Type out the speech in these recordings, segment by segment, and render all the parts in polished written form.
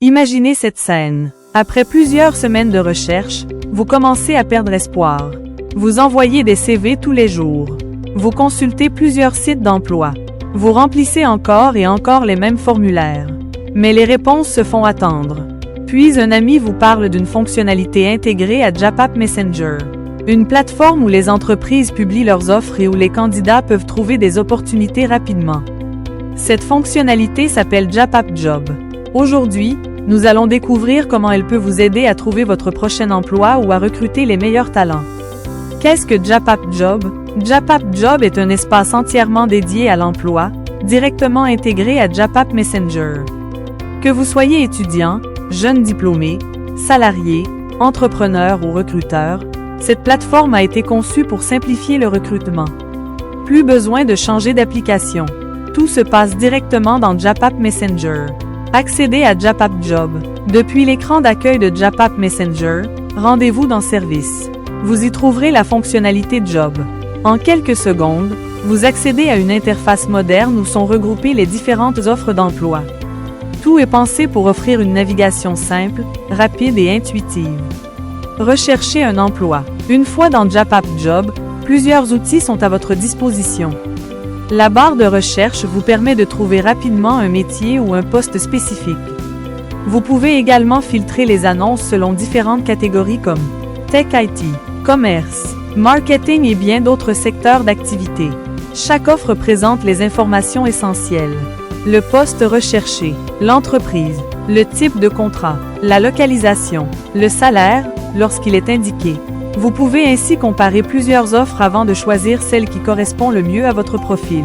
Imaginez cette scène. Après plusieurs semaines de recherche, vous commencez à perdre espoir. Vous envoyez des CV tous les jours. Vous consultez plusieurs sites d'emploi. Vous remplissez encore et encore les mêmes formulaires. Mais les réponses se font attendre. Puis un ami vous parle d'une fonctionnalité intégrée à JobApp Messenger. Une plateforme où les entreprises publient leurs offres et où les candidats peuvent trouver des opportunités rapidement. Cette fonctionnalité s'appelle JobApp Job. Aujourd'hui, nous allons découvrir comment elle peut vous aider à trouver votre prochain emploi ou à recruter les meilleurs talents. Qu'est-ce que JobApp Job? JobApp Job est un espace entièrement dédié à l'emploi, directement intégré à JobApp Messenger. Que vous soyez étudiant, jeune diplômé, salarié, entrepreneur ou recruteur, cette plateforme a été conçue pour simplifier le recrutement. Plus besoin de changer d'application. Tout se passe directement dans JobApp Messenger. Accédez à JobApp Job. Depuis l'écran d'accueil de JobApp Messenger, rendez-vous dans Services. Vous y trouverez la fonctionnalité Job. En quelques secondes, vous accédez à une interface moderne où sont regroupées les différentes offres d'emploi. Tout est pensé pour offrir une navigation simple, rapide et intuitive. Recherchez un emploi. Une fois dans JobApp Job, plusieurs outils sont à votre disposition. La barre de recherche vous permet de trouver rapidement un métier ou un poste spécifique. Vous pouvez également filtrer les annonces selon différentes catégories comme Tech IT, Commerce, Marketing et bien d'autres secteurs d'activité. Chaque offre présente les informations essentielles. Le poste recherché, l'entreprise, le type de contrat, la localisation, le salaire, lorsqu'il est indiqué. Vous pouvez ainsi comparer plusieurs offres avant de choisir celle qui correspond le mieux à votre profil.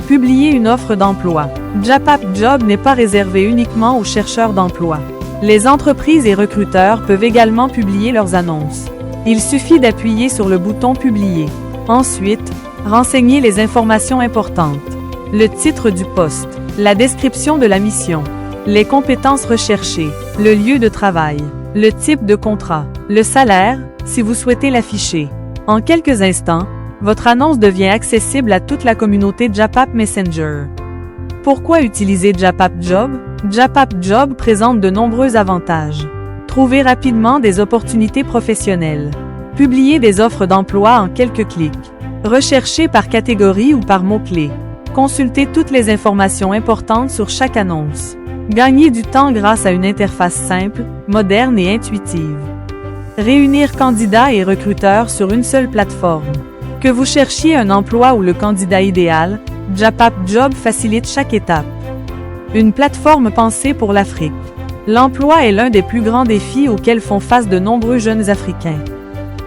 Publier une offre d'emploi. JobApp Job n'est pas réservé uniquement aux chercheurs d'emploi. Les entreprises et recruteurs peuvent également publier leurs annonces. Il suffit d'appuyer sur le bouton Publier. Ensuite, renseignez les informations importantes. Le titre du poste, la description de la mission, les compétences recherchées, le lieu de travail, le type de contrat, le salaire, si vous souhaitez l'afficher. En quelques instants, votre annonce devient accessible à toute la communauté JobApp Messenger. Pourquoi utiliser JobApp Job? JobApp Job présente de nombreux avantages. Trouvez rapidement des opportunités professionnelles. Publier des offres d'emploi en quelques clics. Rechercher par catégorie ou par mots-clés. Consultez toutes les informations importantes sur chaque annonce. Gagnez du temps grâce à une interface simple, moderne et intuitive. Réunir candidats et recruteurs sur une seule plateforme. Que vous cherchiez un emploi ou le candidat idéal, JobApp Job facilite chaque étape. Une plateforme pensée pour l'Afrique. L'emploi est l'un des plus grands défis auxquels font face de nombreux jeunes Africains.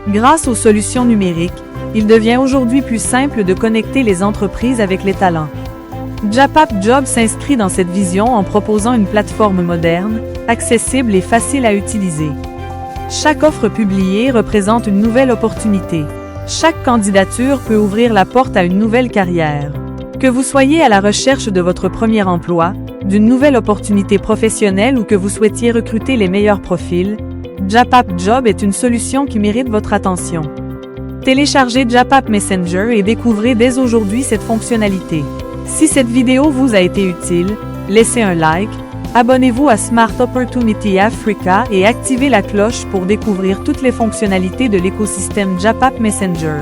Grâce aux solutions numériques, il devient aujourd'hui plus simple de connecter les entreprises avec les talents. JobApp Job s'inscrit dans cette vision en proposant une plateforme moderne, accessible et facile à utiliser. Chaque offre publiée représente une nouvelle opportunité. Chaque candidature peut ouvrir la porte à une nouvelle carrière. Que vous soyez à la recherche de votre premier emploi, d'une nouvelle opportunité professionnelle ou que vous souhaitiez recruter les meilleurs profils, JobApp Job est une solution qui mérite votre attention. Téléchargez JobApp Messenger et découvrez dès aujourd'hui cette fonctionnalité. Si cette vidéo vous a été utile, laissez un like, abonnez-vous à Smart Opportunity Africa et activez la cloche pour découvrir toutes les fonctionnalités de l'écosystème JobApp Messenger.